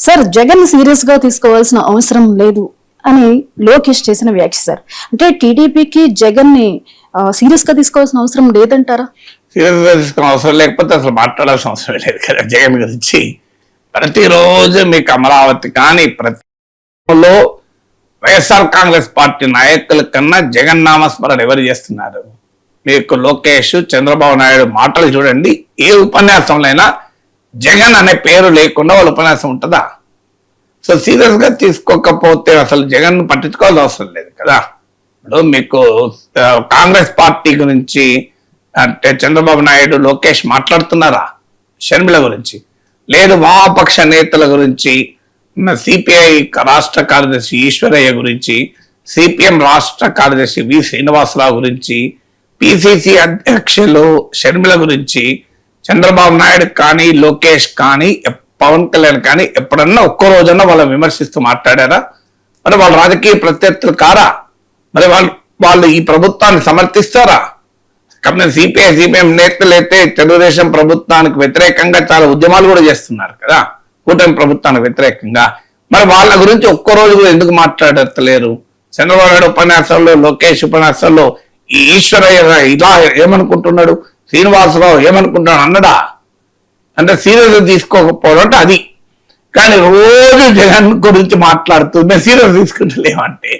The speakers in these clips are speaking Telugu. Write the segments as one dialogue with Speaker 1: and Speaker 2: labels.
Speaker 1: సార్ జగన్ సీరియస్ గా తీసుకోవాల్సిన అవసరం లేదు అని లోకేష్ చేసిన వ్యాఖ్య సార్. అంటే టీడీపీకి జగన్ ని సీరియస్ గా తీసుకోవాల్సిన అవసరం లేదంటారా?
Speaker 2: సీరియస్ గా తీసుకోవాల్సిన అవసరం లేకపోతే అసలు మాట్లాడాల్సిన అవసరం లేదు కదా జగన్ గురించి. ప్రతిరోజు మీకు అమరావతి కానీ ప్రతిలో వైఎస్ఆర్ కాంగ్రెస్ పార్టీ నాయకుల కన్నా జగన్ నామస్మరణ ఎవరు చేస్తున్నారు? మీకు లోకేష్, చంద్రబాబు నాయుడు మాటలు చూడండి. ఏ ఉపన్యాసంలో అయినా జగన్ అనే పేరు లేకుండా వాళ్ళ ఉపన్యాసం ఉంటుందా? సో సీరియస్ గా తీసుకోకపోతే అసలు జగన్ పట్టించుకోవాల్సిన అవసరం లేదు కదా. ఇప్పుడు మీకు కాంగ్రెస్ పార్టీ గురించి అంటే చంద్రబాబు నాయుడు, లోకేష్ మాట్లాడుతున్నారా? షర్మిల గురించి లేదు, వామపక్ష నేతల గురించి, సిపిఐ రాష్ట్ర కార్యదర్శి ఈశ్వరయ్య గురించి, సిపిఎం రాష్ట్ర కార్యదర్శి వి శ్రీనివాసరావు గురించి, పిసిసి అధ్యక్షులు షర్మిల గురించి చంద్రబాబు నాయుడు కానీ, లోకేష్ కానీ, పవన్ కళ్యాణ్ కానీ ఎప్పుడన్నా ఒక్క రోజన్నా వాళ్ళని విమర్శిస్తూ మాట్లాడారా? మరి వాళ్ళ రాజకీయ ప్రత్యర్థులు కారా? మరి వాళ్ళు ఈ ప్రభుత్వాన్ని సమర్థిస్తారా? కాబట్టి సిపిఎం నేతలు అయితే తెలుగుదేశం ప్రభుత్వానికి వ్యతిరేకంగా చాలా ఉద్యమాలు కూడా చేస్తున్నారు కదా, కూటమి ప్రభుత్వానికి వ్యతిరేకంగా. మరి వాళ్ళ గురించి ఒక్క రోజు కూడా ఎందుకు మాట్లాడలేరు? చంద్రబాబు నాయుడు ఉపన్యాసాల్లో, లోకేష్ ఉపన్యాసాల్లో ఈ ఈశ్వరయ్య ఇలా ఏమనుకుంటున్నాడు, శ్రీనివాసరావు ఏమనుకుంటున్నాడు అన్నడా? అంటే సీరియస్ తీసుకోకపోవడం అంటే అది. కానీ రోజు జగన్ గురించి మాట్లాడుతూ మేము సీరియస్ తీసుకుంటలేమంటే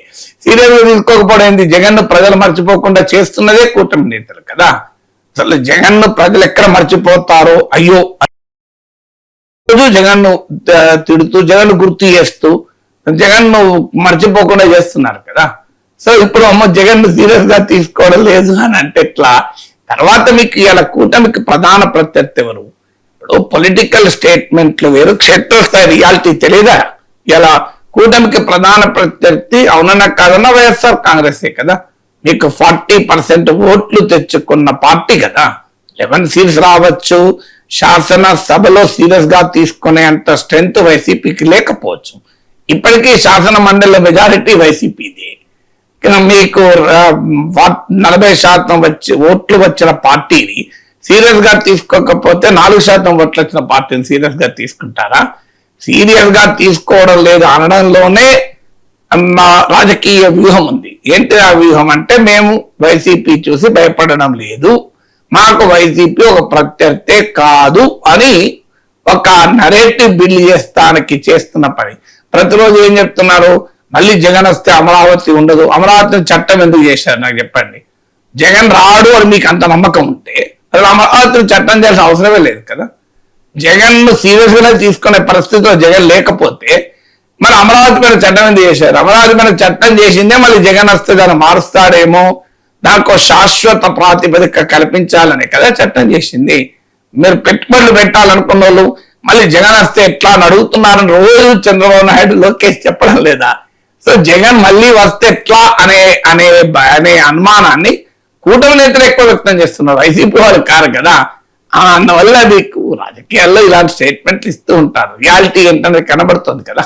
Speaker 2: సీరియస్ తీసుకోకపోవడం ఏంటి? జగన్ ప్రజలు మర్చిపోకుండా చేస్తున్నదే కూటమి నేతలు కదా. అసలు జగన్ ప్రజలు ఎక్కడ మర్చిపోతారో అయ్యో రోజు జగన్ తిడుతూ, జగన్ గుర్తు చేస్తూ, జగన్ మర్చిపోకుండా చేస్తున్నారు కదా. సో ఇప్పుడు అమ్మ జగన్ సీరియస్ గా తీసుకోవడం లేదు అని అంటే ఎట్లా? తర్వాత మీకు ఇలా కూటమికి ప్రధాన ప్రత్యర్థి ఎవరు? ఇప్పుడు పొలిటికల్ స్టేట్మెంట్లు వేరు, క్షేత్రస్థాయి రియాలిటీ తెలియదా? ఇలా కూటమికి ప్రధాన ప్రత్యర్థి అవునన్నా కాదన్నా వైఎస్ఆర్ కాంగ్రెసే కదా. మీకు 40% ఓట్లు తెచ్చుకున్న పార్టీ కదా. 11 సీట్స్ రావచ్చు, శాసనసభలో సీరియస్ గా తీసుకునే అంత స్ట్రెంత్ వైసీపీకి లేకపోవచ్చు. ఇప్పటికీ శాసన మండలి మెజారిటీ వైసీపీది. మీకు 40% ఓట్లు వచ్చిన పార్టీని సీరియస్ గా తీసుకోకపోతే 4% ఓట్లు వచ్చిన పార్టీని సీరియస్ గా తీసుకుంటారా? సీరియస్ గా తీసుకోవడం లేదు అనడంలోనే రాజకీయ వ్యూహం ఉంది. ఏంటి ఆ వ్యూహం అంటే, మేము వైసీపీ చూసి భయపడడం లేదు, మాకు వైసీపీ ఒక ప్రత్యర్థే కాదు అని ఒక నరేటివ్ బిల్డ్ చేస్తానికి చేస్తున్న పని. ప్రతిరోజు ఏం చెప్తున్నారు? మళ్ళీ జగన్ వస్తే అమరావతి ఉండదు. అమరావతి చట్టం ఎందుకు చేశారు నాకు చెప్పండి. జగన్ రాడు అని మీకు అంత నమ్మకం ఉంటే అసలు అమరావతిని చట్టం చేయాల్సిన అవసరమే లేదు కదా. జగన్ సీరియస్ గా తీసుకునే పరిస్థితిలో జగన్ లేకపోతే మరి అమరావతి మీద చట్టం ఎందుకు చేశారు? అమరావతి మీద చట్టం చేసిందే మళ్ళీ జగన్ వస్తే దాన్ని మారుస్తాడేమో, దానికి శాశ్వత ప్రాతిపదిక కల్పించాలని కదా చట్టం చేసింది. మీరు పెట్టుబడులు పెట్టాలనుకున్న వాళ్ళు మళ్ళీ జగన్ వస్తే ఎట్లా అని అడుగుతున్నారని రోజు చంద్రబాబు నాయుడు, లోకేష్ చెప్పడం లేదా? సో జగన్ మళ్ళీ వస్తే ఎట్లా అనే అనుమానాన్ని కూటమి నేతలు ఎక్కువ వ్యక్తం చేస్తున్నారు, వైసీపీ వాళ్ళు కారు కదా. అందువల్ల మీకు రాజకీయాల్లో ఇలాంటి స్టేట్మెంట్లు ఇస్తూ ఉంటారు. రియాలిటీ ఏంటనేది కనబడుతుంది కదా.